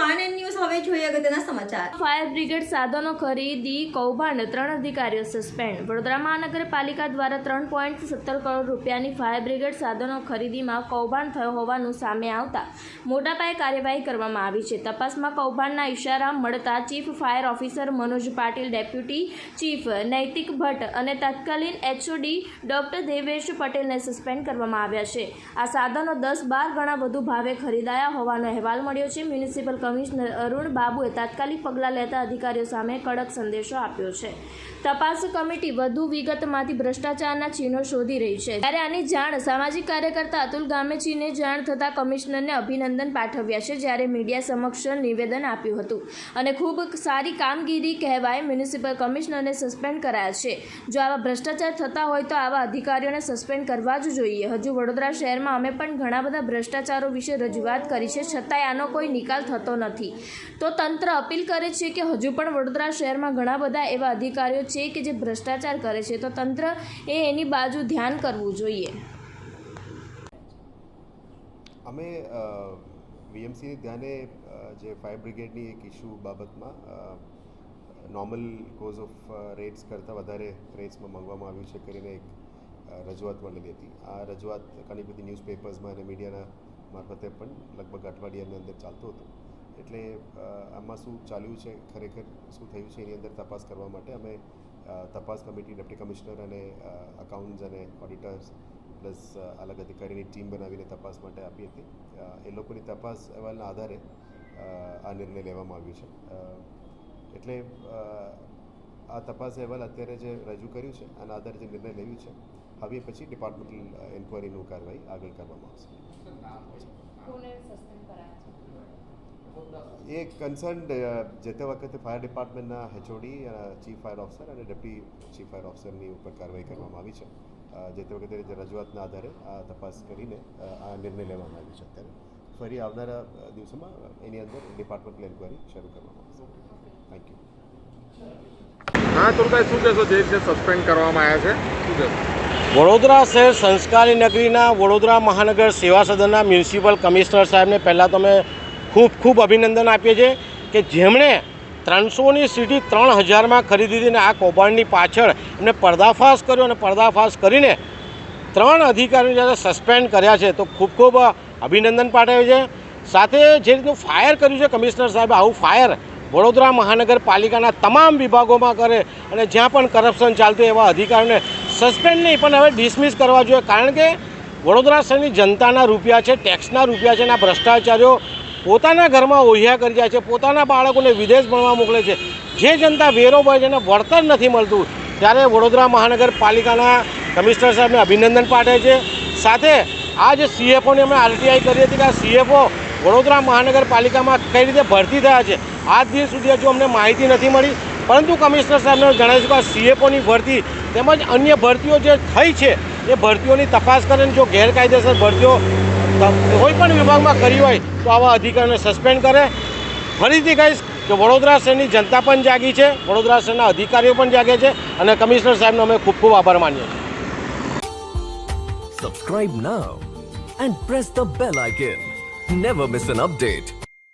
Van and news હવે જોઈએ અગત્યના સમાચાર। ફાયર બ્રિગેડ સાધનો ખરીદી કૌભાંડ 3 અધિકારીઓ સસ્પેન્ડ। વડોદરા મહાનગરપાલિકા દ્વારા 3.17 કરોડ રૂપિયાની ફાયર બ્રિગેડ સાધનો ખરીદીમાં કૌભાંડ થયો હોવાનું સામે આવતા મોટા પાયે કાર્યવાહી કરવામાં આવી છે। તપાસમાં કૌભાંડના ઇશારા મળતા chief fire officer Manoj Patil, deputy chief નૈતિક ભટ્ટ અને તત્કાલીન એચઓડી ડોક્ટર દેવેશ પટેલને સસ્પેન્ડ કરવામાં આવ્યા છે। આ સાધનો 10-12 ગણા વધુ ભાવે ખરીદાયા હોવાનો અહેવાલ મળ્યો છે। મ્યુનિસિપલ કમિશનર અરુણ બાબુએ તાત્કાલિક પગલાં લેતા અધિકારીઓ સામે કડક સંદેશો આપ્યો છે। તપાસ કમિટી વધુ વિગતમાંથી ભ્રષ્ટાચારના ચિહ્નો શોધી રહી છે। ત્યારે આની જાણ સામાજિક કાર્યકર્તા અતુલ ગામેચીને જાણ થતાં કમિશનરને અભિનંદન પાઠવ્યા છે, જ્યારે મીડિયા સમક્ષ નિવેદન આપ્યું હતું અને ખૂબ સારી કામગીરી કહેવાય મ્યુનિસિપલ કમિશનરને સસ્પેન્ડ કરાયા છે। જો આવા ભ્રષ્ટાચાર થતા હોય તો આવા અધિકારીઓને સસ્પેન્ડ કરવા જ જોઈએ। હજુ વડોદરા શહેરમાં અમે પણ ઘણા બધા ભ્રષ્ટાચારો વિશે રજૂઆત કરી છે, છતાંય આનો કોઈ નિકાલ થતો નથી। તો તંત્ર અપીલ કરે છે કે હજુ પણ વડોદરા શહેરમાં ઘણા બધા એવા અધિકારીઓ છે કે જે ભ્રષ્ટાચાર કરે છે, તો તંત્ર એની બાજુ ધ્યાન કરવું જોઈએ। અમે વીએમસીની ધ્યાને જે ફાયર બ્રિગેડની એક ઇસ્યુ બાબતમાં નોર્મલ કોઝ ઓફ રેટ્સ કરતાં વધારે રેટ્સમાં માંગવામાં આવ્યું છે કરીને એક રજૂઆત મળેલી હતી। આ રજૂઆત ઘણી બધી ન્યૂઝપેપર્સમાં અને મીડિયાના મારફતે પણ લગભગ અઠવાડિયાની અંદર ચાલતું હતું। એટલે આમાં શું ચાલ્યું છે, ખરેખર શું થયું છે, એની અંદર તપાસ કરવા માટે અમે તપાસ કમિટી, ડેપ્યુટી કમિશનર અને અકાઉન્ટ્સ અને ઓડિટર્સ પ્લસ અલગ અધિકારીની ટીમ બનાવીને તપાસ માટે આપી હતી। એ લોકોની તપાસ અહેવાલના આધારે આ નિર્ણય લેવામાં આવ્યો છે। એટલે આ તપાસ અહેવાલ અત્યારે જે રજૂ કર્યું છે આના આધારે જે નિર્ણય લેવું છે, હવે પછી ડિપાર્ટમેન્ટલ એન્ક્વાયરીનું કાર્યવાહી આગળ કરવામાં આવશે। એ કન્સર્ન જે તે વખતે ફાયર ડિપાર્ટમેન્ટના એચઓડી, ચીફ ફાયર ઓફિસર અને ડેપ્યુટી ચીફ ફાયર ઓફિસરની ઉપર કાર્યવાહી કરવામાં આવી છે। જે તે વખતે રજૂઆતના આધારે આ તપાસ કરીને આ નિર્ણય લેવામાં આવ્યો છે। અત્યારે ફરી આવનારા દિવસોમાં એની અંદર ડિપાર્ટમેન્ટલ એન્ક્વાયરી શરૂ કરવામાં આવશે। Thank you. હા તુલભાઈ, શું કહેશો? જે રીતે સસ્પેન્ડ કરવામાં આવ્યા છે, શું કહેશો? વડોદરા શહેર સંસ્કારી નગરીના વડોદરા મહાનગર સેવા સદનના મ્યુનિસિપલ કમિશનર સાહેબને પહેલાં તો અમે ખૂબ અભિનંદન આપીએ છીએ કે જેમણે 300ની સીટી 3000માં ખરીદી હતી અને આ કૌભાંડની પાછળ એમને પર્દાફાશ કર્યો અને પર્દાફાશ કરીને 3 અધિકારીઓ જ્યારે સસ્પેન્ડ કર્યા છે તો ખૂબ અભિનંદન પાઠવે છે। સાથે જે રીતનું ફાયર કર્યું છે કમિશનર સાહેબે, આવું ફાયર વડોદરા મહાનગરપાલિકાના તમામ વિભાગોમાં કરે અને જ્યાં પણ કરપ્શન ચાલતું એવા અધિકારીઓને સસ્પેન્ડ નહીં પણ હવે ડિસમિસ કરવા જોઈએ। કારણ કે વડોદરા શહેરની જનતાના રૂપિયા છે, ટેક્સના રૂપિયા છે અને આ ભ્રષ્ટાચારીઓ પોતાના ઘરમાં ઓહિયા કરી જાય છે, પોતાના બાળકોને વિદેશ ભણવા મોકલે છે। જે જનતા વેરો ભરે છે એને વળતર નથી મળતું, ત્યારે વડોદરા મહાનગરપાલિકાના કમિશનર સાહેબને અભિનંદન પાઠવે છે। સાથે આ જે સીએફઓની અમે આરટીઆઈ કરી હતી કે આ સીએફઓ વડોદરા મહાનગરપાલિકામાં કઈ રીતે ભરતી થયા છે, આજ દિવસ સુધી હજુ અમને માહિતી નથી મળી, પરંતુ કમિશનર સાહેબને જણાવીશું કે આ સીએફઓની ભરતી તેમજ અન્ય ભરતીઓ જે થઈ છે એ ભરતીઓની તપાસ કરે, જો ગેરકાયદેસર ભરતીઓ કોઈ પણ વિભાગમાં કરી હોય તો આવા અધિકારીઓને સસ્પેન્ડ કરે। ફરીથી કહીશ કે વડોદરા શહેરની જનતા પણ જાગી છે, વડોદરા શહેરના અધિકારીઓ પણ જાગે છે અને કમિશનર સાહેબનો અમે ખૂબ આભાર માનીએ છીએ। Subscribe now and press the bell icon. Never miss an update.